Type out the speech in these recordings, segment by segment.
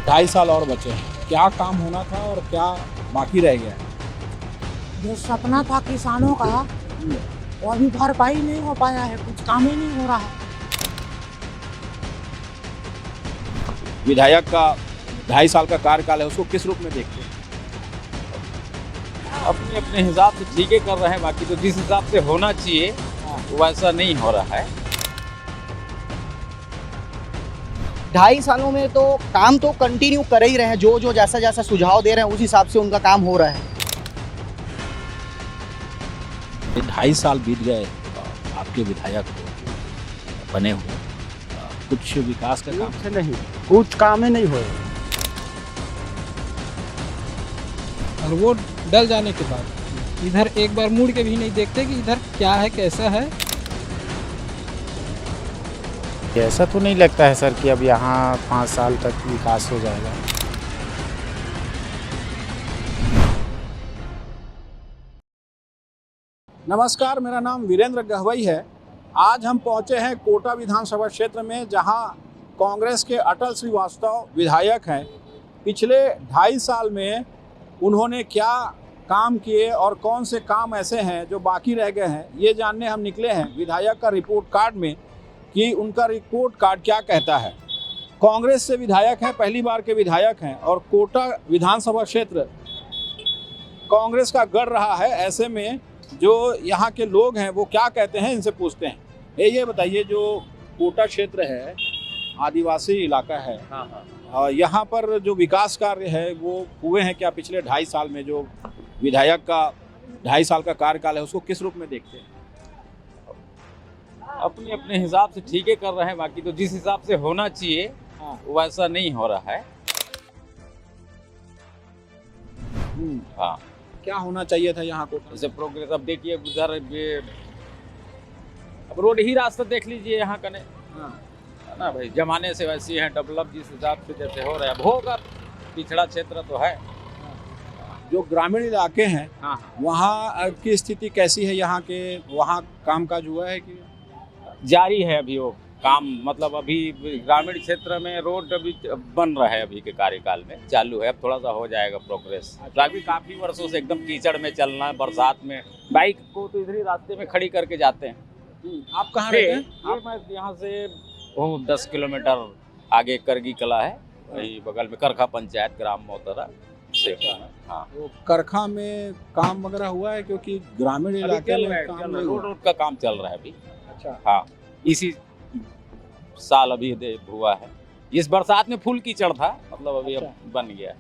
2.5 साल और बचे हैं, क्या काम होना था और क्या बाकी रह गया है? जो सपना था किसानों का वो अभी भरपाई नहीं हो पाया है, कुछ काम ही नहीं हो रहा है। विधायक का 2.5 साल का कार्यकाल है, उसको किस रूप में देखते हैं? अपने अपने हिसाब से ठीक ही कर रहे हैं, बाकी तो जिस हिसाब से होना चाहिए वैसा नहीं हो रहा है। 2.5 सालों में तो काम तो कंटिन्यू कर ही रहे हैं, जो जो जैसा जैसा सुझाव दे रहे हैं उस हिसाब से उनका काम हो रहा है। 2.5 साल बीत गए आपके विधायक को बने हुए, कुछ विकास का काम कुछ नहीं, कुछ काम ही नहीं हुए। और वो डल जाने के बाद इधर एक बार मुड़ के भी नहीं देखते कि इधर क्या है कैसा है। ऐसा तो नहीं लगता है सर कि अब यहाँ 5 साल तक विकास हो जाएगा। नमस्कार, मेरा नाम वीरेंद्र गहवई है। आज हम पहुंचे हैं कोटा विधानसभा क्षेत्र में, जहां कांग्रेस के अटल श्रीवास्तव विधायक हैं। पिछले 2.5 साल में उन्होंने क्या काम किए और कौन से काम ऐसे हैं जो बाकी रह गए हैं, ये जानने हम निकले हैं विधायक का रिपोर्ट कार्ड में कि उनका रिपोर्ट कार्ड क्या कहता है। कांग्रेस से विधायक हैं, पहली बार के विधायक हैं और कोटा विधानसभा क्षेत्र कांग्रेस का गढ़ रहा है। ऐसे में जो यहाँ के लोग हैं वो क्या कहते हैं, इनसे पूछते हैं। ये बताइए, जो कोटा क्षेत्र है आदिवासी इलाका है, यहाँ पर जो विकास कार्य है वो हुए हैं क्या पिछले 2.5 साल में? जो विधायक का 2.5 साल का कार्यकाल है उसको किस रूप में देखते हैं? अपने अपने हिसाब से ठीक ही कर रहे हैं, बाकी तो जिस हिसाब से होना चाहिए वैसा नहीं हो रहा है। हाँ, क्या होना चाहिए था यहाँ को? जैसे प्रोग्रेस अब देखिए उधर ये अब रोड ही रास्ता देख लीजिए यहाँ का नहीं है ना भाई, जमाने से वैसी है डेवलप जिस हिसाब से जैसे हो रहा है। अब होगा, पिछड़ा क्षेत्र तो है। जो ग्रामीण इलाके हैं वहाँ की स्थिति कैसी है? यहाँ के वहाँ कामकाज हुआ है कि जारी है अभी वो काम? मतलब अभी ग्रामीण क्षेत्र में रोड अभी बन रहा है, अभी के कार्यकाल में चालू है। अब थोड़ा सा हो जाएगा प्रोग्रेस। अभी काफी वर्षों से एकदम कीचड़ में चलना है, बरसात में बाइक को तो इधर ही रास्ते में खड़ी करके जाते हैं। आप कहाँ रहते हैं? मैं यहाँ से 10 किलोमीटर आगे करगी कला है, वही बगल में करखा पंचायत ग्राम मोहतरा से। हाँ, तो करखा में काम वगैरह हुआ है? क्योंकि ग्रामीण इलाके में काम नहीं हुआ। रोड का काम चल रहा है अभी। अच्छा, हाँ, इसी साल अभी हुआ है। इस बरसात में फुल कीचड़ था, मतलब अभी अब बन गया है।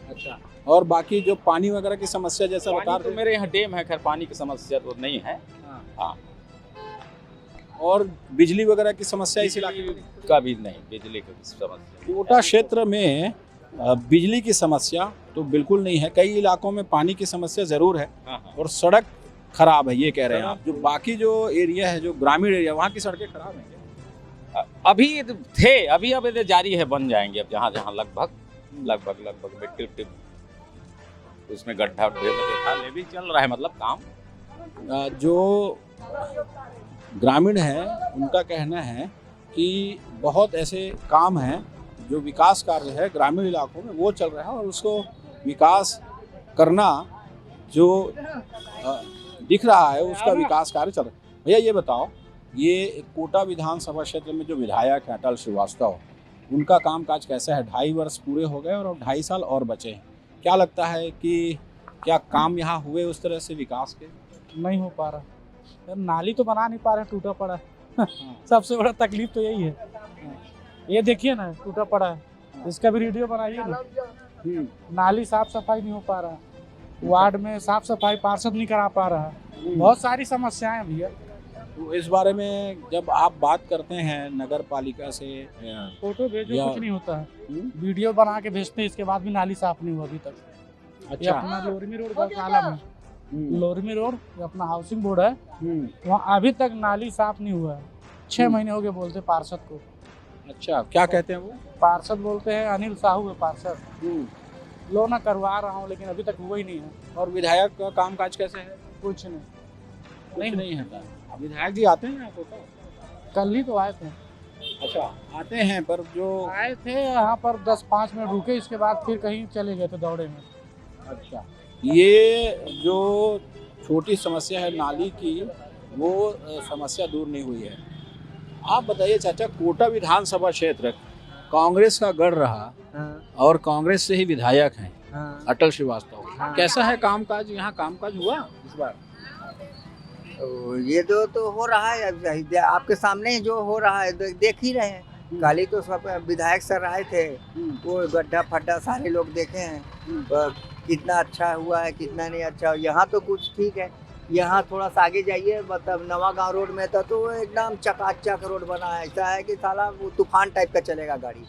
अच्छा। और बाकी जो पानी वगैरह की समस्या जैसा बता पानी रहे तो मेरे यहाँ डैम है, खैर पानी की समस्या तो नहीं है। हाँ, और बिजली वगैरह की समस्या इस इलाके में? कभी नहीं, बिजली की समस्या। कोटा क्षेत्र में बिजली की समस्या तो बिल्कुल नहीं है। कई इलाकों में पानी की समस्या जरूर है और सड़क खराब है, ये कह रहे हैं आप। जो बाकी जो एरिया है, जो ग्रामीण एरिया, वहाँ की सड़कें खराब हैं क्या? अभी थे, अभी अब जारी है, बन जाएंगे अब जहाँ जहाँ लगभग मिट्टी उसमें गड्ढा था, ले भी चल रहा है, मतलब काम। जो ग्रामीण है उनका कहना है कि बहुत ऐसे काम हैं जो विकास कार्य है ग्रामीण इलाकों में वो चल रहा है और उसको विकास करना जो दिख रहा है उसका विकास कार्य चल रहा है। भैया ये बताओ, ये कोटा विधानसभा क्षेत्र में जो विधायक है अटल श्रीवास्तव, उनका कामकाज कैसा है? 2.5 वर्ष पूरे हो गए और अब 2.5 साल और बचे हैं। क्या लगता है कि क्या काम यहाँ हुए उस तरह से विकास के? नहीं हो पा रहा यार, नाली तो बना नहीं पा रहे, टूटा पड़ा है। सबसे बड़ा तकलीफ तो यही है। ये देखिए ना, टूटा पड़ा है, इसका भी वीडियो बनाइए ना। नाली साफ सफाई नहीं हो पा रहा, वार्ड में साफ सफाई पार्षद नहीं करा पा रहा, बहुत सारी समस्याएं भैया। तो इस बारे में जब आप बात करते हैं नगर पालिका से, फोटो भेजो, कुछ नहीं होता है। वीडियो बना के भेजते हैं, इसके बाद भी नाली साफ नहीं हुआ अभी तक। ये अच्छा, अपना लोरमी रोड गौशाला में, लोरमी रोड अपना हाउसिंग बोर्ड है, वहाँ अभी तक नाली साफ नहीं हुआ है। 6 महीने हो गए बोलते पार्षद को। अच्छा, क्या कहते हैं वो? पार्षद बोलते हैं अनिल साहू है पार्षद, लो ना करवा रहा हूँ, लेकिन अभी तक हुआ ही नहीं है। और विधायक का कामकाज कैसे है? कुछ नहीं, नहीं है। विधायक जी आते हैं यहाँ कोटा? कल ही तो आए थे। अच्छा, आते हैं पर जो आए थे यहाँ पर 10-5 मिनट रुके, इसके बाद फिर कहीं चले गए थे दौड़े में। अच्छा, ये जो छोटी समस्या है नाली की, वो समस्या दूर नहीं हुई है। आप बताइए चाचा, कोटा विधानसभा क्षेत्र कांग्रेस का गढ़ रहा और कांग्रेस से ही विधायक हैं अटल श्रीवास्तव। कैसा है कामकाज, यहाँ कामकाज हुआ इस बार? ये तो हो रहा है, अब आपके सामने जो हो रहा है देख ही रहे हैं। कल ही तो सब विधायक सर आए थे, वो गड्ढा फड्डा सारे लोग देखे हैं, कितना अच्छा हुआ है कितना नहीं अच्छा। यहाँ तो कुछ ठीक है, यहाँ थोड़ा सा आगे जाइए, मतलब नवा गांव रोड में था तो एकदम चकाचक रोड बना है, ऐसा है कि साला वो तूफान टाइप का चलेगा गाड़ी।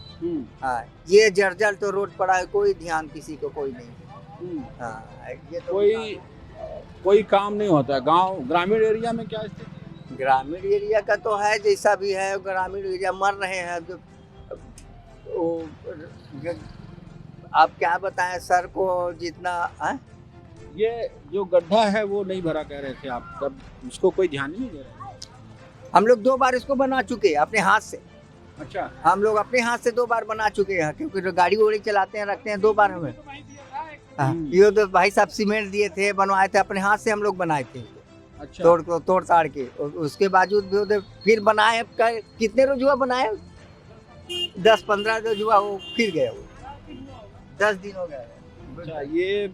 हाँ, ये जर्जर तो रोड पड़ा है, कोई ध्यान किसी को कोई नहीं। हाँ, ये तो कोई काम नहीं होता है। गांव ग्रामीण एरिया में क्या स्थिति? ग्रामीण एरिया का तो है जैसा भी है, ग्रामीण एरिया मर रहे हैं। आप क्या बताएं सर को जितना है? ये जो गड्ढा है वो नहीं भरा कह रहे थे आप, तब उसको कोई ध्यान नहीं दे रहा? हम लोग 2 बार इसको बना चुके हैं अपने हाथ से। अच्छा, हम लोग अपने हाथ से 2 बार बना चुके हैं, क्योंकि जो गाड़ी वोड़ी चलाते हैं रखते हैं 2 बार हमें। ये तो भाई साहब सीमेंट दिए थे, बनवाए थे अपने हाथ से, हम लोग बनाए थे। अच्छा, तोड़ ताड़ के, और उसके बावजूद भी उधर फिर बनाए। कितने रुजुआ बनाए? 10-15 रुजुआ वो फिर गए, वो 10 दिन हो गए। अच्छा, ये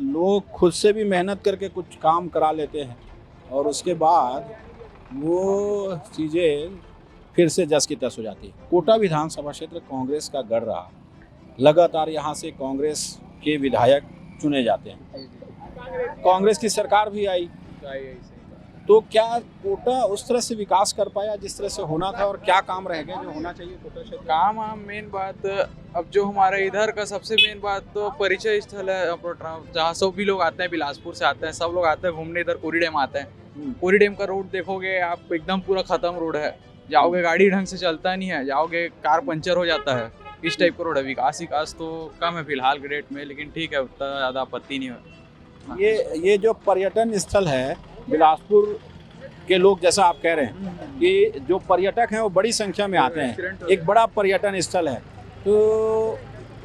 लोग खुद से भी मेहनत करके कुछ काम करा लेते हैं और उसके बाद वो चीज़ें फिर से जस की तस हो जाती है। कोटा विधानसभा क्षेत्र कांग्रेस का गढ़ रहा, लगातार यहाँ से कांग्रेस के विधायक चुने जाते हैं। कांग्रेस की सरकार भी आई, तो क्या कोटा उस तरह से विकास कर पाया जिस तरह से होना था, और क्या काम रह गए जो होना चाहिए कोटा क्षेत्र? काम मेन बात, अब जो हमारे इधर का सबसे मेन बात तो परिचय स्थल है, जहाँ सब भी लोग आते हैं, बिलासपुर से आते हैं, सब लोग आते हैं घूमने, इधर कोरी डैम आते हैं। कोरी डैम का रोड देखोगे आप, एकदम पूरा खत्म रोड है, जाओगे गाड़ी ढंग से चलता नहीं है, जाओगे कार पंचर हो जाता है, इस टाइप का रोड है। विकास तो कम है फिलहाल के डेट में, लेकिन ठीक है, उतना ज़्यादा आपत्ति नहीं है। ये जो पर्यटन स्थल है बिलासपुर के लोग, जैसा आप कह रहे हैं कि जो पर्यटक हैं वो बड़ी संख्या में आते हैं, एक बड़ा पर्यटन स्थल है, तो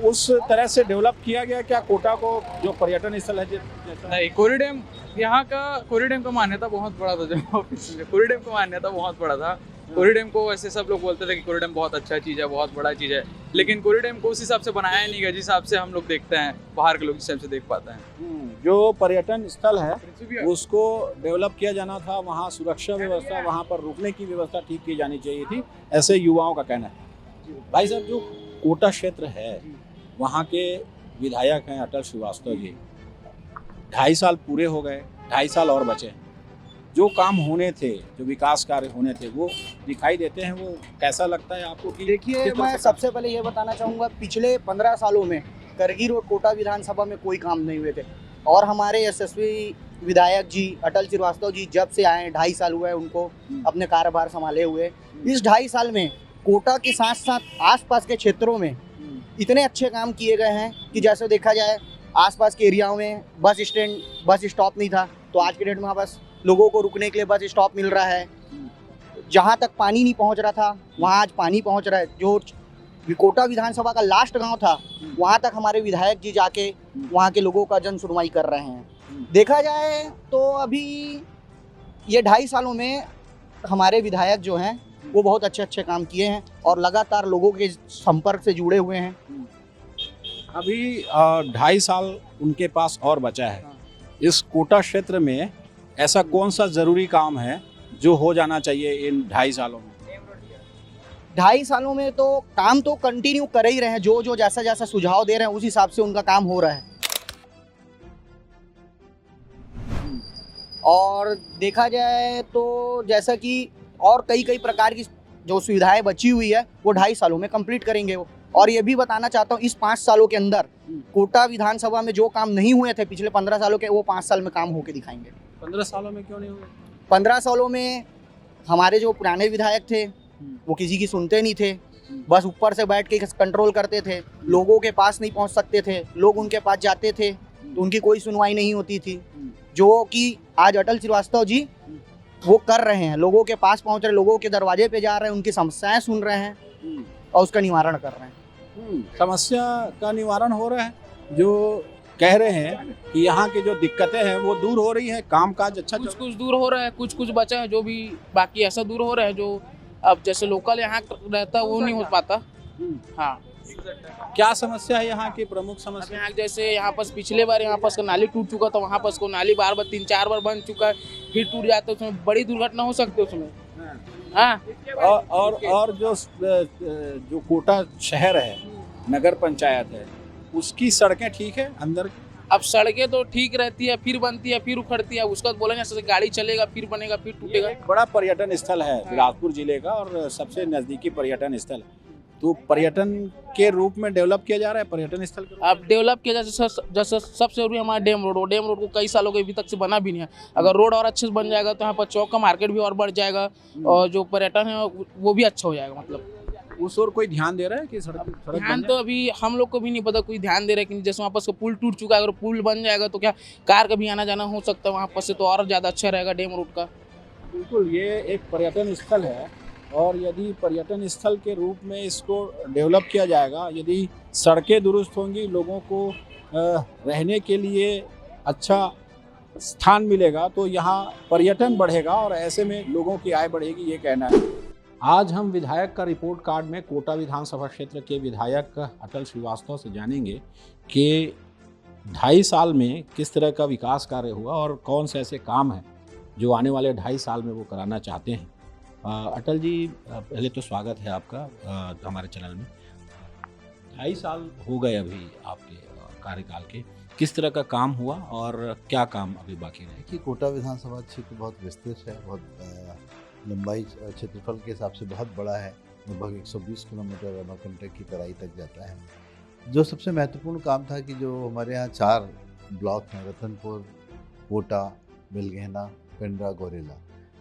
उस तरह से डेवलप किया गया क्या कोटा को, जो पर्यटन स्थल है जैसा? नहीं, कोरी डैम, यहाँ का कोरी डैम का मान्यता बहुत बड़ा था। कोरी डैम का मान्यता बहुत बड़ा था। कोरी डैम को वैसे सब लोग बोलते थे कि कोरी डैम बहुत अच्छा चीज़ है, बहुत बड़ा चीज़ है, लेकिन कोरी डैम को उस हिसाब से बनाया नहीं गया जिस हिसाब से हम लोग देखते हैं, बाहर के लोग जिस हिसाब से देख पाते हैं। जो पर्यटन स्थल है उसको डेवलप किया जाना था, वहाँ सुरक्षा व्यवस्था, वहाँ पर रुकने की व्यवस्था ठीक की जानी चाहिए थी, ऐसे युवाओं का कहना है। भाई साहब, जो कोटा क्षेत्र है वहाँ के विधायक हैं अटल श्रीवास्तव जी, 2.5 साल पूरे हो गए, 2.5 साल और बचे। जो काम होने थे, जो विकास कार्य होने थे, वो दिखाई देते हैं। वो कैसा लगता है आपको? देखिए, मैं सबसे पहले ये बताना चाहूँगा, पिछले 15 सालों में करगी रोड कोटा विधानसभा में कोई काम नहीं हुए थे, और हमारे यशस्वी विधायक जी अटल श्रीवास्तव जी जब से आए 2.5 साल हुए उनको अपने कार्यभार संभाले हुए। इस 2.5 साल में कोटा के साथ साथ आसपास के क्षेत्रों में इतने अच्छे काम किए गए हैं कि जैसे देखा जाए, आसपास के एरियाओं में बस स्टैंड, बस स्टॉप नहीं था, तो आज के डेट में वहाँ बस लोगों को रुकने के लिए बस स्टॉप मिल रहा है। जहाँ तक पानी नहीं पहुँच रहा था वहाँ आज पानी पहुँच रहा है। जो कोटा विधानसभा का लास्ट गांव था, वहाँ तक हमारे विधायक जी जाके वहाँ के लोगों का जन सुनवाई कर रहे हैं। देखा जाए तो अभी ये 2.5 सालों में हमारे विधायक जो हैं वो बहुत अच्छे काम किए हैं और लगातार लोगों के संपर्क से जुड़े हुए हैं। अभी 2.5 साल उनके पास और बचा है। इस कोटा क्षेत्र में ऐसा कौन सा ज़रूरी काम है जो हो जाना चाहिए इन 2.5 सालों में? 2.5 सालों में तो काम तो कंटिन्यू कर ही रहे हैं, जो जैसा सुझाव दे रहे हैं उस हिसाब से उनका काम हो रहा है। और देखा जाए तो जैसा कि और कई प्रकार की जो सुविधाएं बची हुई है वो 2.5 सालों में कंप्लीट करेंगे वो। और ये भी बताना चाहता हूँ, इस 5 सालों के अंदर कोटा विधानसभा में जो काम नहीं हुए थे पिछले 15 सालों के, वो 5 साल में काम होके दिखाएंगे। 15 सालों में क्यों नहीं हुए? 15 सालों में हमारे जो पुराने विधायक थे वो किसी की सुनते नहीं थे, बस ऊपर से बैठ के कंट्रोल करते थे, लोगों के पास नहीं पहुंच सकते थे, लोग उनके पास जाते थे तो उनकी कोई सुनवाई नहीं होती थी। जो कि आज अटल श्रीवास्तव जी वो कर रहे हैं, लोगों के पास पहुंच रहे, लोगों के दरवाजे पे जा रहे हैं, उनकी समस्याएं सुन रहे हैं और उसका निवारण कर रहे हैं। समस्या का निवारण हो रहा है, जो कह रहे हैं कि यहाँ की जो दिक्कतें हैं वो दूर हो रही है, कामकाज अच्छा कुछ कुछ दूर हो रहा है, कुछ कुछ बचा है, जो भी बाकी ऐसा दूर हो रहा है जो अब जैसे लोकल यहाँ रहता है वो नहीं हो पाता। हाँ, क्या समस्या है यहाँ की प्रमुख अब समस्या? यहाँ जैसे यहाँ पास पिछले बार यहाँ पास का नाली टूट चुका था, वहाँ पास को नाली बार बार 3-4 बार बन चुका है, फिर टूट जाता है, उसमें बड़ी दुर्घटना हो सकती है उसमें। हाँ, और जो कोटा शहर है, नगर पंचायत है, उसकी सड़कें ठीक है अंदर? अब सड़कें तो ठीक रहती है, फिर बनती है, फिर उखड़ती है, उसका बोलेंगे जैसे गाड़ी चलेगा, फिर बनेगा, फिर टूटेगा। एक बड़ा पर्यटन स्थल है बिलासपुर जिले का और सबसे नजदीकी पर्यटन स्थल है, तो पर्यटन के रूप में डेवलप किया जा रहा है पर्यटन स्थल के रूप में? अब डेवलप किया जैसे सबसे जरूरी हमारा डैम रोड को कई सालों के अभी तक से बना भी नहीं है। अगर रोड और अच्छे से बन जाएगा तो यहाँ पर चौक का मार्केट भी और बढ़ जाएगा और जो पर्यटन है वो भी अच्छा हो जाएगा। मतलब उस ओर कोई ध्यान दे रहा है कि सड़क ध्यान तो अभी हम लोग को भी नहीं पता, कोई ध्यान दे रहा है कि जैसे वहाँ पास का पुल टूट चुका है, अगर पुल बन जाएगा तो क्या कार का भी आना जाना हो सकता है वहाँ पास से, तो और ज़्यादा अच्छा रहेगा डैम रोड का। बिल्कुल, ये एक पर्यटन स्थल है और यदि पर्यटन स्थल के रूप में इसको डेवलप किया जाएगा, यदि सड़कें दुरुस्त होंगी, लोगों को रहने के लिए अच्छा स्थान मिलेगा तो यहाँ पर्यटन बढ़ेगा और ऐसे में लोगों की आय बढ़ेगी, ये कहना है। आज हम विधायक का रिपोर्ट कार्ड में कोटा विधानसभा क्षेत्र के विधायक अटल श्रीवास्तव से जानेंगे कि 2.5 साल में किस तरह का विकास कार्य हुआ और कौन से ऐसे काम हैं जो आने वाले 2.5 साल में वो कराना चाहते हैं। अटल जी, पहले तो स्वागत है आपका हमारे चैनल में। 2.5 साल हो गए अभी आपके कार्यकाल के, किस तरह का काम हुआ और क्या काम अभी बाकी रहे? कि कोटा विधानसभा क्षेत्र बहुत विस्तृत है, बहुत लंबाई क्षेत्रफल के हिसाब से बहुत बड़ा है, लगभग 120 किलोमीटर अमरकंटक की तराई तक जाता है। जो सबसे महत्वपूर्ण काम था कि जो हमारे यहाँ 4 ब्लॉक हैं, रतनपुर, कोटा, बेलगहना, पेंड्रा, गौरेला।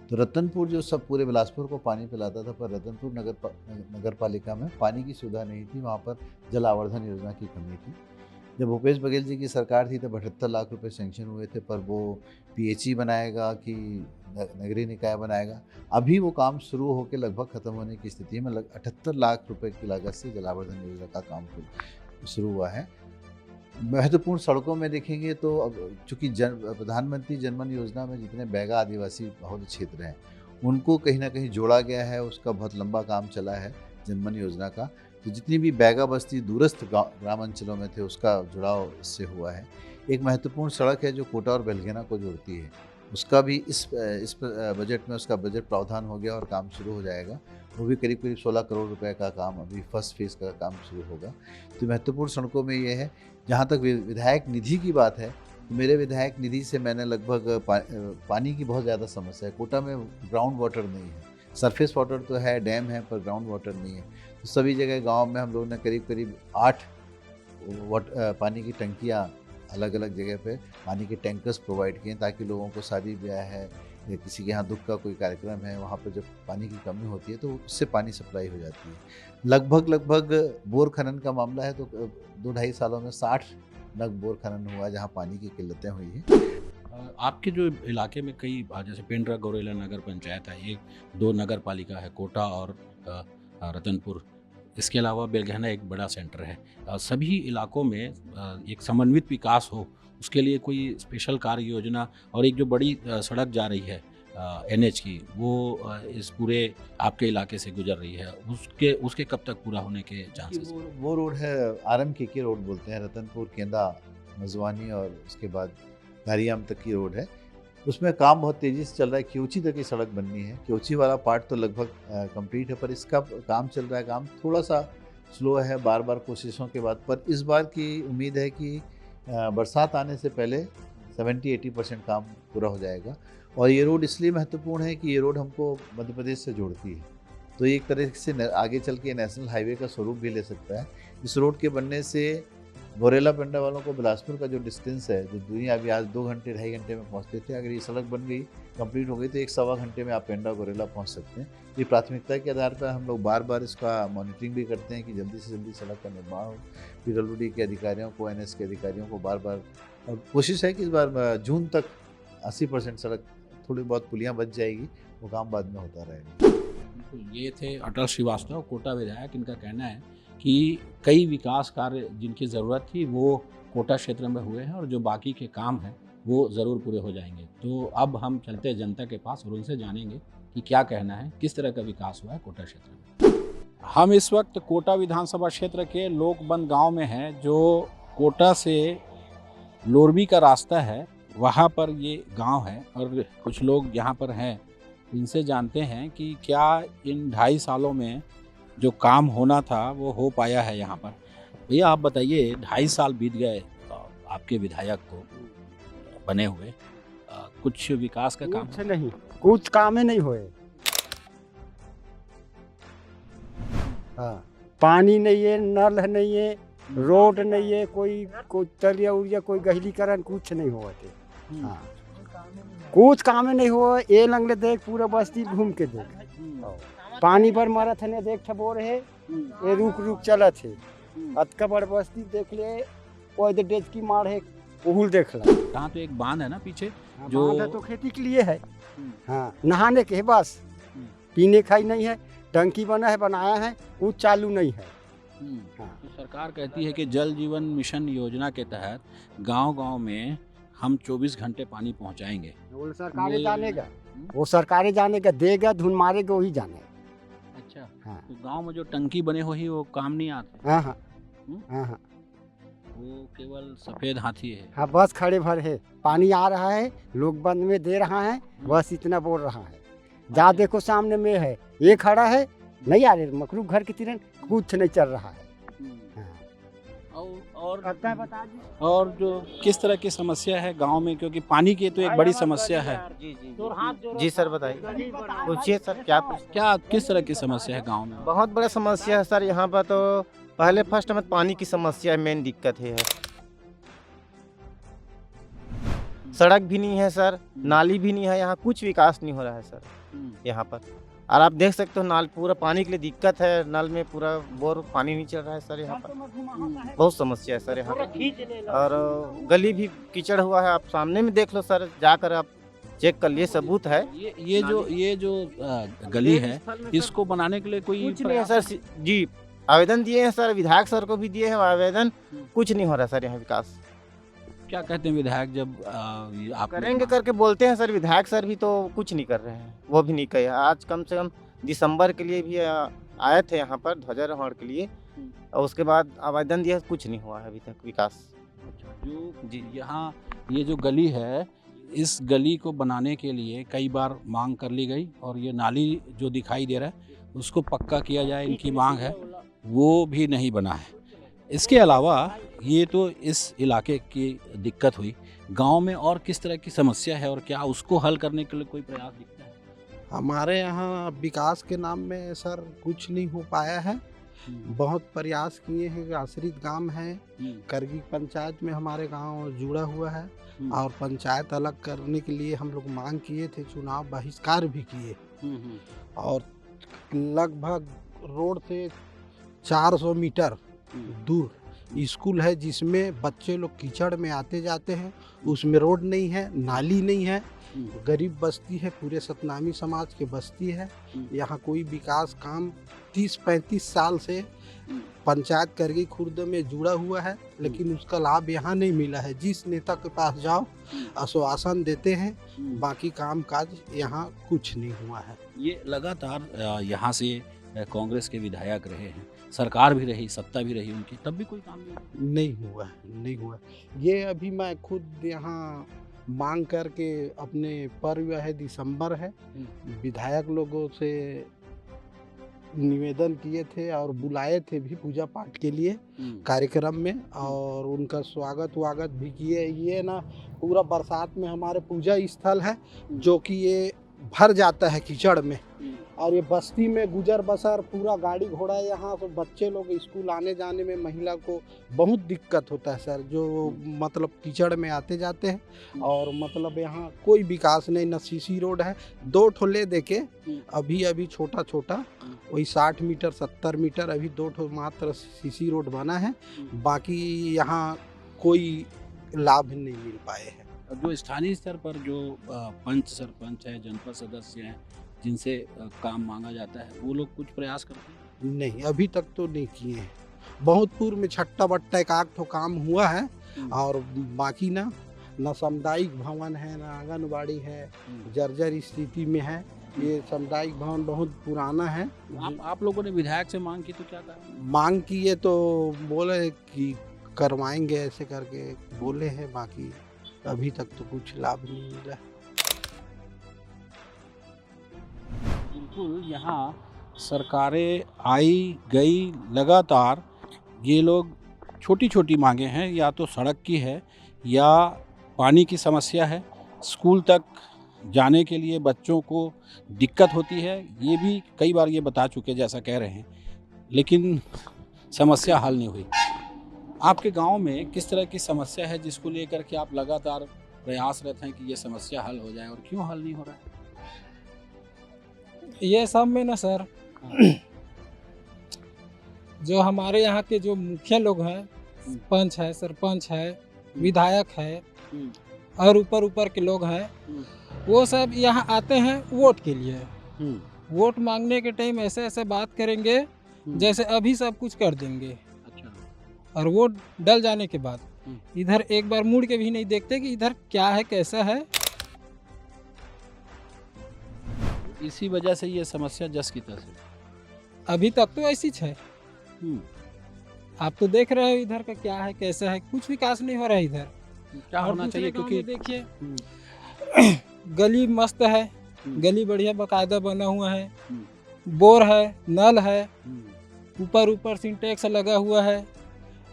तो रतनपुर जो सब पूरे बिलासपुर को पानी पिलाता था, पर रतनपुर नगर पालिका में पानी की सुविधा नहीं थी, वहाँ पर जल आवर्धन योजना की कमी थी। जब भूपेश बघेल जी की सरकार थी तब 78 लाख रुपए सेंक्शन हुए थे, पर वो पीएचई बनाएगा कि नगरीय निकाय बनाएगा, अभी वो काम शुरू होकर लगभग ख़त्म होने की स्थिति में 78 लाख रुपए की लागत से जलावर्धन योजना का काम शुरू हुआ है। महत्वपूर्ण सड़कों में देखेंगे तो चूँकि प्रधानमंत्री जनमन योजना में जितने बैगा आदिवासी बहुल क्षेत्र हैं उनको कहीं ना कहीं जोड़ा गया है, उसका बहुत लंबा काम चला है जनमन योजना का। तो जितनी भी बैगा बस्ती दूरस्थ ग्राम अंचलों में थे उसका जुड़ाव इससे हुआ है। एक महत्वपूर्ण सड़क है जो कोटा और बेलगहना को जोड़ती है, उसका भी इस बजट में उसका बजट प्रावधान हो गया और काम शुरू हो जाएगा। वो भी करीब 16 करोड़ रुपए का काम, अभी फर्स्ट फेज़ का काम शुरू होगा। तो महत्वपूर्ण सड़कों में ये है। जहाँ तक विधायक निधि की बात है, तो मेरे विधायक निधि से मैंने लगभग पानी की बहुत ज़्यादा समस्या है। कोटा में ग्राउंड वाटर नहीं है, सरफेस वाटर तो है, डैम है, पर ग्राउंड वाटर नहीं है। तो सभी जगह गांव में हम लोगों ने करीब 8 पानी की टंकियां अलग अलग जगह पे पानी के टैंकर्स प्रोवाइड किए ताकि लोगों को शादी ब्याह है या किसी के यहाँ दुख का कोई कार्यक्रम है, वहाँ पर जब पानी की कमी होती है तो उससे पानी सप्लाई हो जाती है। लगभग बोर खनन का मामला है तो 2-2.5 सालों में 60 नग बोर खनन हुआ जहाँ पानी की किल्लतें हुई हैं। आपके जो इलाके में कई जैसे पेंड्रा गौरेला नगर पंचायत है, एक 2 नगर पालिका है, कोटा और रतनपुर, इसके अलावा बेलगहना एक बड़ा सेंटर है। सभी इलाकों में एक समन्वित विकास हो उसके लिए कोई स्पेशल कार्य योजना और एक जो बड़ी सड़क जा रही है NH की, वो इस पूरे आपके इलाके से गुजर रही है, उसके कब तक पूरा होने के चांसेस? वो रोड है RMKK रोड बोलते हैं, रतनपुर, केंदा, मजवानी और उसके बाद घारियाम तक की रोड है। उसमें काम बहुत तेज़ी से चल रहा है। क्योची तक की सड़क बननी है, क्योची वाला पार्ट तो लगभग कंप्लीट है, पर इसका काम चल रहा है। काम थोड़ा सा स्लो है बार कोशिशों के बाद, पर इस बार की उम्मीद है कि बरसात आने से पहले 70-80% काम पूरा हो जाएगा। और ये रोड इसलिए महत्वपूर्ण है कि ये रोड हमको मध्य प्रदेश से जोड़ती है, तो एक तरह से आगे चल के नेशनल हाईवे का स्वरूप भी ले सकता है। इस रोड के बनने से गौरेला पेंड्रा वालों को बिलासपुर का जो डिस्टेंस है, जो दुनिया अभी आज 2 घंटे 2.5 घंटे में पहुंचते थे, अगर ये सड़क बन गई, कंप्लीट हो गई, तो 1-1.25 घंटे में आप पेंड्रा गौरेला पहुंच सकते हैं। ये प्राथमिकता के आधार पर हम लोग बार इसका मॉनिटरिंग भी करते हैं कि जल्दी से जल्दी सड़क का निर्माण हो। PWD के अधिकारियों को, NS के अधिकारियों को बार और कोशिश है कि इस बार जून तक 80% सड़क, थोड़ी बहुत पुलियाँ बच जाएगी, वो काम बाद में होता रहेगा। बिल्कुल, ये थे अटल श्रीवास्तव, कोटा विधायक। इनका कहना है कि कई विकास कार्य जिनकी ज़रूरत थी वो कोटा क्षेत्र में हुए हैं और जो बाकी के काम हैं वो ज़रूर पूरे हो जाएंगे। तो अब हम चलते हैं जनता के पास और उनसे जानेंगे कि क्या कहना है, किस तरह का विकास हुआ है कोटा क्षेत्र में। हम इस वक्त कोटा विधानसभा क्षेत्र के लोकबंद गांव में हैं, जो कोटा से लोरबी का रास्ता है, वहाँ पर ये गांव है और कुछ लोग यहाँ पर हैं। इनसे जानते हैं कि क्या इन 2.5 सालों में जो काम होना था वो हो पाया है यहाँ पर। भैया आप बताइए, 2.5 साल बीत गए आपके विधायक को बने हुए, कुछ विकास का काम? कुछ नहीं, कुछ काम ही नहीं हुए। हाँ, पानी नहीं है, नल नहीं है, रोड नहीं है, कोई तलिया उलिया कोई गहलीकरण कुछ नहीं हुआ थे। हाँ, कुछ काम नहीं हुआ। ये लंगले देख, पूरा बस्ती घूम के देख, पानी भर मारा था ने देख ठबो रहे, ये रुक चला थे। अतका बड़ बस्ती देख ले, कोई दे डेज की मार है, उहुल देख ला। यहाँ तो एक बांध है ना पीछे, जो बांध तो खेती के लिए है। हाँ, नहाने के है बस, पीने का ही नहीं है। टंकी बना है, बनाया है, वो चालू नहीं है। हाँ। तो सरकार कहती है कि जल जीवन मिशन योजना के तहत गांव-गांव में हम 24 घंटे पानी पहुंचाएंगे। वो सरकारें जानेगा, वो सरकारें जानेगा, देगा धुन मारेगा वही जाने। अच्छा, हाँ। तो गांव में जो टंकी बने हुई वो काम नहीं आते? हाँ हाँ हाँ हाँ, वो केवल सफेद हाथी है। हाँ, बस खड़े भर है, पानी आ रहा है, लोग बंद में दे रहा है, बस इतना बोल रहा है। जा देखो सामने में है, ये खड़ा है, नहीं आ रहे मकरूब घर की तरह, कुछ नहीं चल रहा है। और जो किस तरह की समस्या है गांव में, क्योंकि पानी की तो एक बड़ी समस्या है। जी सर बताइए, पूछिए सर, क्या किस तरह की समस्या है गांव में? बहुत बड़ा समस्या है सर यहाँ पर। तो पहले फर्स्ट में पानी की समस्या है, मेन दिक्कत है। सड़क भी नहीं है सर, नाली भी नहीं है, यहाँ कुछ विकास नहीं हो रहा है सर यहाँ पर। और आप देख सकते हो नाल पूरा पानी के लिए दिक्कत है, नल में पूरा बोर पानी नहीं चल रहा है सर यहाँ पर। बहुत समस्या है सर यहाँ पर। और गली भी कीचड़ हुआ है, आप सामने में देख लो सर, जाकर आप चेक कर लिए, सबूत है। ये जो गली है, इसको बनाने के लिए कोई कुछ नहीं है सर जी। आवेदन दिए हैं सर, विधायक सर को भी दिए हैं आवेदन, कुछ नहीं हो रहा सर यहाँ विकास। क्या कहते हैं विधायक जब आप करेंगे करके बोलते हैं सर, विधायक सर भी तो कुछ नहीं कर रहे हैं, वो भी नहीं कहे। आज कम से कम दिसंबर के लिए भी आए थे यहाँ पर ध्वजारोहण के लिए, और उसके बाद आवेदन दिया, कुछ नहीं हुआ है अभी तक विकास। जो जी यहाँ ये जो गली है, इस गली को बनाने के लिए कई बार मांग कर ली गई और ये नाली जो दिखाई दे रहा है उसको पक्का किया जाए, इनकी मांग है, वो भी नहीं बना है। इसके अलावा ये तो इस इलाके की दिक्कत हुई, गांव में और किस तरह की समस्या है और क्या उसको हल करने के लिए कोई प्रयास दिखता है? हमारे यहाँ विकास के नाम में सर कुछ नहीं हो पाया है। बहुत प्रयास किए हैं, आश्रित गांव है, करगी पंचायत में हमारे गांव जुड़ा हुआ है और पंचायत अलग करने के लिए हम लोग मांग किए थे, चुनाव बहिष्कार भी किए। और लगभग रोड से 400 मीटर दूर स्कूल है जिसमें बच्चे लोग कीचड़ में आते जाते हैं, उसमें रोड नहीं है, नाली नहीं है, गरीब बस्ती है, पूरे सतनामी समाज के बस्ती है। यहाँ कोई विकास काम 30-35 साल से पंचायत करगी खुर्द में जुड़ा हुआ है, लेकिन उसका लाभ यहाँ नहीं मिला है। जिस नेता के पास जाओ आश्वासन देते हैं, बाकी काम काज यहाँ कुछ नहीं हुआ है। ये लगातार यहाँ से कांग्रेस के विधायक रहे हैं, सरकार भी रही, सत्ता भी रही उनकी, तब भी कोई काम नहीं हुआ। ये अभी मैं खुद यहाँ मांग करके अपने पर्व है दिसंबर है, विधायक लोगों से निवेदन किए थे और बुलाए थे भी पूजा पाठ के लिए कार्यक्रम में, और उनका स्वागत भी किए। ये ना पूरा बरसात में हमारे पूजा स्थल है जो कि ये भर जाता है कीचड़ में, और ये बस्ती में गुजर बसर पूरा गाड़ी घोड़ा यहाँ तो बच्चे लोग स्कूल आने जाने में महिला को बहुत दिक्कत होता है सर, जो मतलब कीचड़ में आते जाते हैं। और मतलब यहाँ कोई विकास नहीं, न सीसी रोड है, 2 ठो ले देके अभी छोटा वही 60 मीटर 70 मीटर अभी 2 ठो मात्र सीसी रोड बना है, बाकी यहाँ कोई लाभ नहीं मिल पाए हैं। जो स्थानीय स्तर पर जो पंच सरपंच है, जनपद सदस्य हैं, जिनसे काम मांगा जाता है, वो लोग कुछ प्रयास करते हैं? नहीं, अभी तक तो नहीं किए हैं। बहुतपुर में छट्टा बट्टा एक आध ठो काम हुआ है और बाकी ना सामुदायिक भवन है, ना आंगनबाड़ी है, जर्जर स्थिति में है। ये सामुदायिक भवन बहुत पुराना है। आप लोगों ने विधायक से मांग की तो क्या कहा? मांग की है तो बोले कि करवाएंगे ऐसे करके बोले हैं, बाकी अभी तक तो कुछ लाभ नहीं मिला। बिल्कुल, यहाँ सरकारें आई गई लगातार, ये लोग छोटी छोटी मांगे हैं, या तो सड़क की है या पानी की समस्या है, स्कूल तक जाने के लिए बच्चों को दिक्कत होती है, ये भी कई बार ये बता चुके जैसा कह रहे हैं, लेकिन समस्या हल नहीं हुई। आपके गांव में किस तरह की समस्या है जिसको लेकर के आप लगातार प्रयासरत हैं कि ये समस्या हल हो जाए, और क्यों हल नहीं हो रहा है? ये सब में ना सर, जो हमारे यहाँ के जो मुखिया लोग हैं, पंच है, सरपंच है, विधायक है और ऊपर के लोग हैं, वो सब यहाँ आते हैं वोट के लिए। वोट मांगने के टाइम ऐसे ऐसे बात करेंगे जैसे अभी सब कुछ कर देंगे। अच्छा। और वोट डल जाने के बाद इधर एक बार मुड़ के भी नहीं देखते कि इधर क्या है, कैसा है। इसी वजह से ये समस्या जस की तस है। अभी तक तो ऐसी है। आप तो देख रहे हो इधर का क्या है, कैसा है, कुछ विकास नहीं हो रहा है इधर। क्या और होना दूसरे चाहिए? गांव क्योंकि में देखिए गली मस्त है, गली बढ़िया बकायदा बना हुआ है, बोर है, नल है, ऊपर सिंटेक्स लगा हुआ है,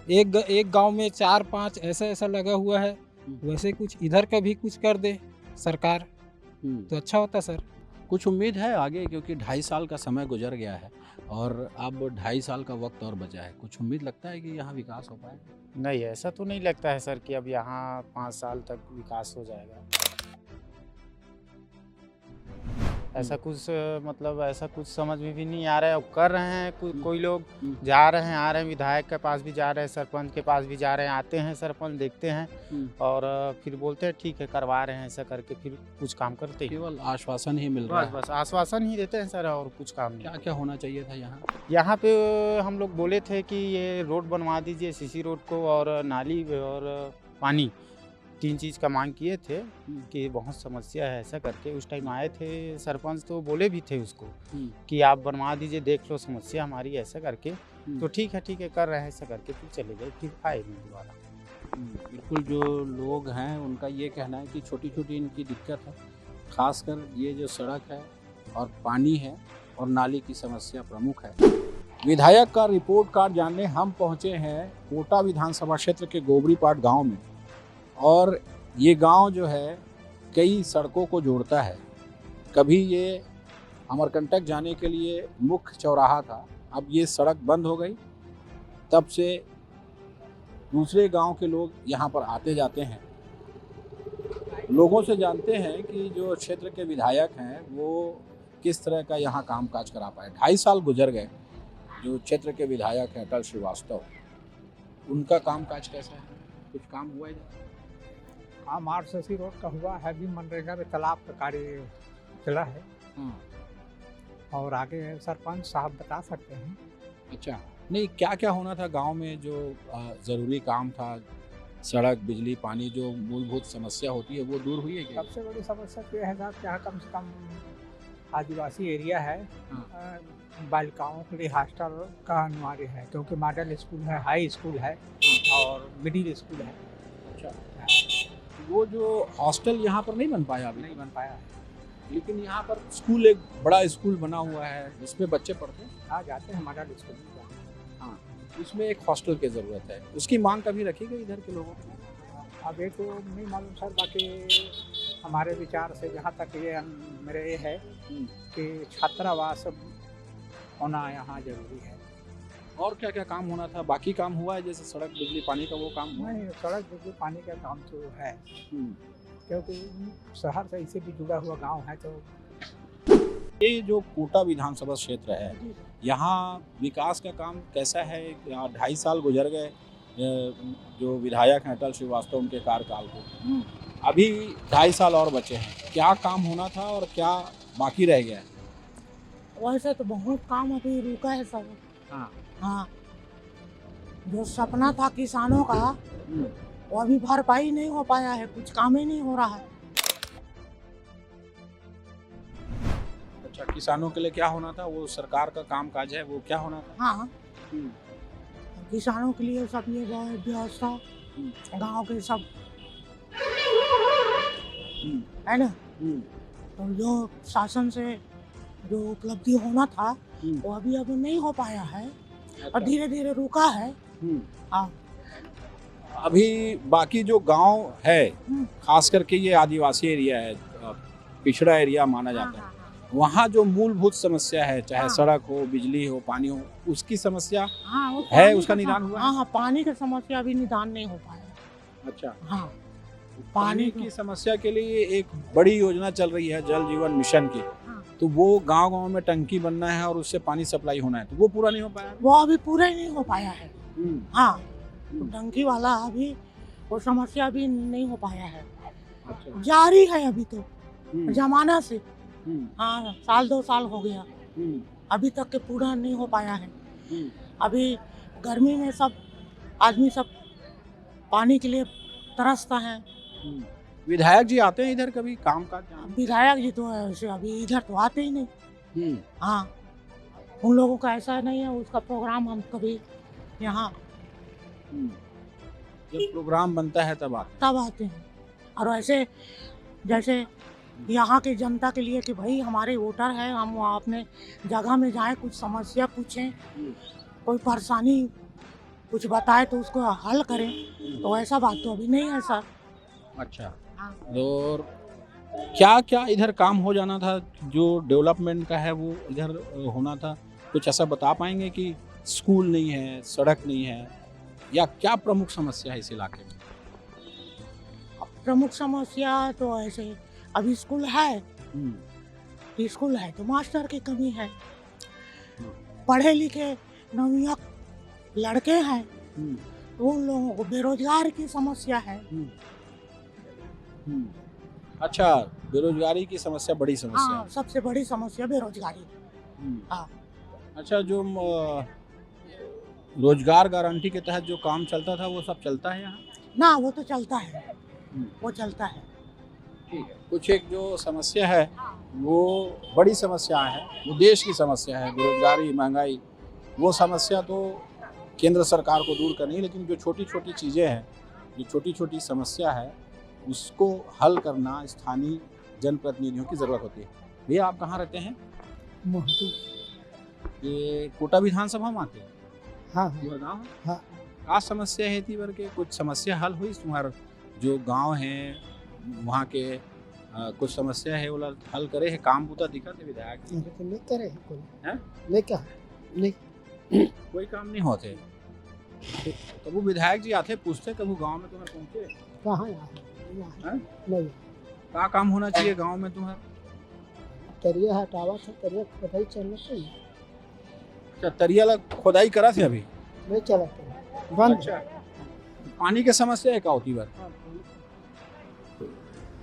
एक गांव में 4-5 ऐसा लगा हुआ है। वैसे कुछ इधर का भी कुछ कर दे सरकार तो अच्छा होता सर। कुछ उम्मीद है आगे, क्योंकि 2.5 साल का समय गुजर गया है और अब 2.5 साल का वक्त और बचा है। कुछ उम्मीद लगता है कि यहाँ विकास हो पाए? नहीं, ऐसा तो नहीं लगता है सर कि अब यहाँ 5 साल तक विकास हो जाएगा। ऐसा कुछ मतलब ऐसा कुछ समझ में भी नहीं आ रहा है। अब कर रहे हैं, कोई लोग जा रहे हैं, आ रहे हैं, विधायक के पास भी जा रहे हैं, सरपंच के पास भी जा रहे हैं, आते हैं सरपंच, देखते हैं और फिर बोलते हैं ठीक है करवा रहे हैं, ऐसा करके फिर कुछ काम करते हैं। केवल आश्वासन ही मिल रहा है। बस आश्वासन ही देते हैं सर और कुछ काम नहीं। क्या क्या होना चाहिए था यहाँ? यहाँ पे हम लोग बोले थे कि ये रोड बनवा दीजिए, सीसी रोड को, और नाली और पानी, 3 चीज़ का मांग किए थे कि बहुत समस्या है ऐसा करके। उस टाइम आए थे सरपंच तो बोले भी थे उसको कि आप बनवा दीजिए, देख लो समस्या हमारी ऐसा करके। तो ठीक है कर रहे हैं ऐसा करके, फिर चले गए, फिर आए नहीं दोबारा। बिल्कुल, जो लोग हैं उनका ये कहना है कि छोटी छोटी इनकी दिक्कत है, खासकर ये जो सड़क है और पानी है और नाली की समस्या प्रमुख है। विधायक का रिपोर्ट कार्ड जानने हम पहुँचे हैं कोटा विधानसभा क्षेत्र के गोबरीपाट गाँव में, और ये गांव जो है कई सड़कों को जोड़ता है। कभी ये अमरकंटक जाने के लिए मुख्य चौराहा था, अब ये सड़क बंद हो गई, तब से दूसरे गांव के लोग यहाँ पर आते जाते हैं। लोगों से जानते हैं कि जो क्षेत्र के विधायक हैं वो किस तरह का यहाँ कामकाज करा पाए। 2.5 साल गुजर गए। जो क्षेत्र के विधायक हैं अटल श्रीवास्तव, उनका कामकाज कैसा है? कुछ काम हुआ है? काम RCC रोड का हुआ है, भी मनरेगा में तालाब का कार्य चला है। और आगे सरपंच साहब बता सकते हैं। अच्छा, नहीं, क्या क्या होना था गांव में जो ज़रूरी काम था? सड़क, बिजली, पानी, जो मूलभूत समस्या होती है वो दूर हुई है क्या? सबसे बड़ी समस्या ये है साहब, यहाँ कम से कम आदिवासी एरिया है, बालिकाओं के लिए हॉस्टल का अनिवार्य है, क्योंकि मॉडल स्कूल है, हाई स्कूल है और मिडिल स्कूल है। अच्छा, वो जो हॉस्टल यहाँ पर नहीं बन पाया अभी? नहीं बन पाया है, लेकिन यहाँ पर स्कूल, एक बड़ा स्कूल बना हुआ है, उसमें बच्चे पढ़ते हैं। हाँ, जाते हैं मॉडल स्कूल में। हाँ, उसमें एक हॉस्टल की ज़रूरत है। उसकी मांग कभी रखी गई इधर के लोगों को? अब ये तो नहीं मालूम सर, बाकी हमारे विचार से जहाँ तक ये मेरे ये है कि छात्रावास होना यहाँ जरूरी है। और क्या क्या काम होना था? बाकी काम हुआ है जैसे सड़क, बिजली, पानी का वो काम हुआ? नहीं, सड़क, बिजली, पानी का काम तो है, क्योंकि शहर से इसे भी जुड़ा हुआ गांव है। तो ये जो कोटा विधानसभा क्षेत्र है, यहाँ विकास का काम कैसा है? 2.5 साल गुजर गए जो विधायक हैं अटल श्रीवास्तव, उनके कार्यकाल को। अभी 2.5 साल और बचे हैं। क्या काम होना था और क्या बाकी रह गया है? वैसे तो बहुत काम अभी रुका है सब। हाँ। हाँ, जो सपना था किसानों का वो अभी भरपाई नहीं हो पाया है, कुछ काम ही नहीं हो रहा है। अच्छा, किसानों के लिए क्या होना था? वो सरकार का काम काज है, वो क्या होना था? हाँ, किसानों के लिए सब ये व्यवस्था गांव के सब है ना, तो जो शासन से जो उपलब्धि होना था वो अभी नहीं हो पाया है और धीरे धीरे रुका है। हाँ, अभी बाकी जो गांव है, खास करके ये आदिवासी एरिया है, पिछड़ा एरिया माना जाता है, वहाँ जो मूलभूत समस्या है, चाहे सड़क हो, बिजली हो, पानी हो, उसकी समस्या है, उसका निदान हुआ? हाँ, पानी की समस्या अभी निदान नहीं हो पाया। अच्छा। हाँ, पानी की समस्या के लिए एक बड़ी योजना चल रही है, जल जीवन मिशन की, तो वो गांव-गांव में टंकी बनना है और उससे पानी सप्लाई होना है, तो वो पूरा नहीं हो पाया? वो अभी पूरा ही नहीं हो पाया है। हाँ, तो टंकी वाला अभी वो समस्या अभी नहीं हो पाया है। अच्छा। जारी है अभी तो जमाना से। हाँ, साल 2 साल हो गया, अभी तक के पूरा नहीं हो पाया है। अभी गर्मी में सब आदमी सब पानी के लिए तरसता है। विधायक जी आते हैं इधर कभी काम काज? विधायक जी तो ऐसे अभी इधर तो आते ही नहीं। हाँ, उन लोगों का ऐसा नहीं है, उसका प्रोग्राम हम कभी यहाँ जब प्रोग्राम बनता है तब आते हैं। और ऐसे जैसे यहाँ की जनता के लिए कि भाई हमारे वोटर है, हम वहाँ अपने जगह में जाएं, कुछ समस्या पूछें, कोई परेशानी कुछ बताए तो उसको हल करें, तो ऐसा बात तो अभी नहीं है सर। अच्छा। और क्या क्या इधर काम हो जाना था जो डेवलपमेंट का है, वो इधर होना था? कुछ ऐसा बता पाएंगे कि स्कूल नहीं है, सड़क नहीं है, या क्या प्रमुख समस्या है इस इलाके में? प्रमुख समस्या तो ऐसे अभी स्कूल है तो मास्टर की कमी है, पढ़े लिखे नौनिया लड़के हैं तो उन लोगों को बेरोजगार की समस्या है। अच्छा, बेरोजगारी की समस्या बड़ी समस्या हाँ, सबसे बड़ी समस्या बेरोजगारी। हाँ। अच्छा, जो रोजगार गारंटी के तहत जो काम चलता था वो सब चलता है यहाँ? ना, वो तो चलता है, वो चलता है। ठीक है। कुछ एक जो समस्या है वो बड़ी समस्या है, वो देश की समस्या है, बेरोजगारी, महंगाई, वो समस्या तो केंद्र सरकार को दूर करनी है, लेकिन जो छोटी छोटी चीज़ें हैं, जो छोटी छोटी समस्या है, उसको हल करना स्थानीय जनप्रतिनिधियों की ज़रूरत होती है। भैया, आप कहाँ रहते हैं? मोहती। ये कोटा विधानसभा में आते हैं? हाँ। गाँव? हाँ। का समस्या है थी के कुछ समस्या हल हुई तुम्हारे जो गांव हैं वहाँ के कुछ समस्या है वो हल करे है, काम बुता दिखा थे विधायक जी? नहीं करे कोई हैं? नहीं क्या नहीं कोई काम नहीं होते। तो वो विधायक जी आते पूछते कभी गांव में तुम्हें पहुँचे? कहाँ यहाँ नहीं। क्या काम होना चाहिए गांव में तुम्हारा? तरिया हटावा था, तरिया खोदाई चलना चाहिए। अच्छा, तरिया लग खोदाई करा थे अभी? नहीं चला बंद। अच्छा, पानी की समस्या है क्या होती बार?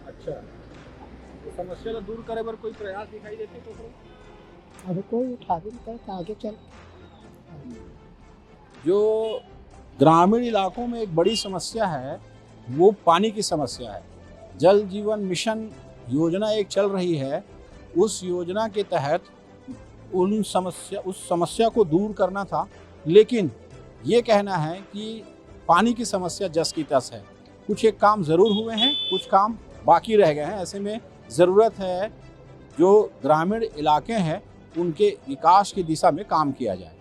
अच्छा, तो समस्या ला दूर करे बर कोई प्रयास दिखाई देते तो? अभी कोई उठा भी नहीं करता, आगे चल। जो ग्रामीण इलाकों में एक बड़ी समस्या है वो पानी की समस्या है। जल जीवन मिशन योजना एक चल रही है, उस योजना के तहत उस समस्या को दूर करना था, लेकिन ये कहना है कि पानी की समस्या जस की तस है। कुछ एक काम ज़रूर हुए हैं, कुछ काम बाकी रह गए हैं। ऐसे में ज़रूरत है जो ग्रामीण इलाके हैं उनके विकास की दिशा में काम किया जाए।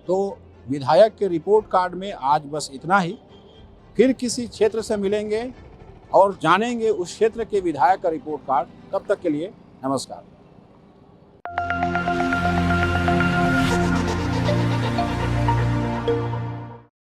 तो विधायक के रिपोर्ट कार्ड में आज बस इतना ही। फिर किसी क्षेत्र से मिलेंगे और जानेंगे उस क्षेत्र के विधायक का रिपोर्ट कार्ड। तब तक के लिए नमस्कार।